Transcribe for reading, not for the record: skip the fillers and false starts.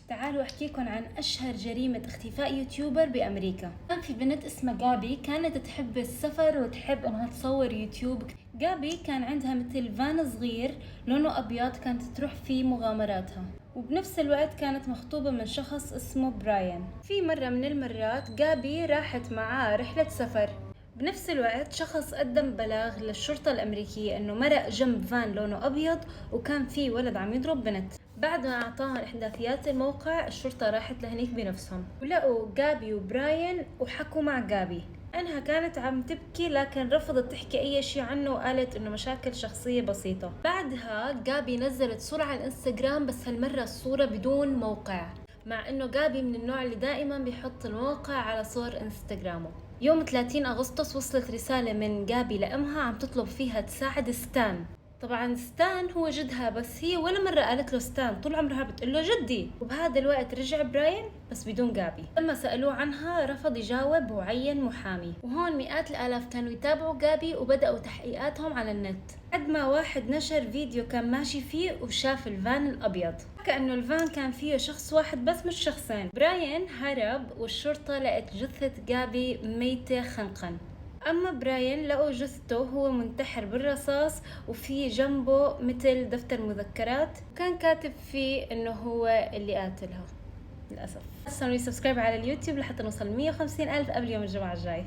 تعالوا أحكيكم عن أشهر جريمة اختفاء يوتيوبر بأمريكا. كان في بنت اسمها جابي كانت تحب السفر وتحب إنها تصور يوتيوب. جابي كان عندها مثل فان صغير لونه أبيض كانت تروح فيه مغامراتها، وبنفس الوقت كانت مخطوبة من شخص اسمه براين. في مرة من المرات جابي راحت معاه رحلة سفر. بنفس الوقت شخص قدم بلاغ للشرطة الأمريكية إنه مرق جنب فان لونه أبيض وكان فيه ولد عم يضرب بنت. بعد ما أعطاهم إحداثيات الموقع، الشرطة راحت لهنيك بنفسهم ولقوا جابي وبراين وحكوا مع جابي أنها كانت عم تبكي، لكن رفضت تحكي أي شيء عنه وقالت إنه مشاكل شخصية بسيطة. بعدها جابي نزلت صورة على الإنستغرام، بس هالمرة الصورة بدون موقع، مع إنه جابي من النوع اللي دائما بيحط الموقع على صور إنستغرامه. يوم 30 أغسطس وصلت رسالة من جابي لأمها عم تطلب فيها تساعد ستان. طبعا ستان هو جدها، بس هي ولا مرة قالت له ستان، طول عمرها بتقول له جدي. وبهذا الوقت رجع براين بس بدون جابي. لما سألوه عنها رفض يجاوب وعين محامي، وهون مئات الآلاف كانوا يتابعوا جابي وبدأوا تحقيقاتهم على النت. قد ما واحد نشر فيديو كان ماشي فيه وشاف الفان الأبيض، كأنه الفان كان فيه شخص واحد بس مش شخصين. براين هرب والشرطة لقت جثة جابي ميتة خنقا. أما براين لقوا جثته هو منتحر بالرصاص وفي جنبه مثل دفتر مذكرات كان كاتب فيه إنه هو اللي قاتلها. للأسف. سووا سبسكرايب على اليوتيوب لحتى نوصل 150,000 قبل يوم الجمعة الجاي.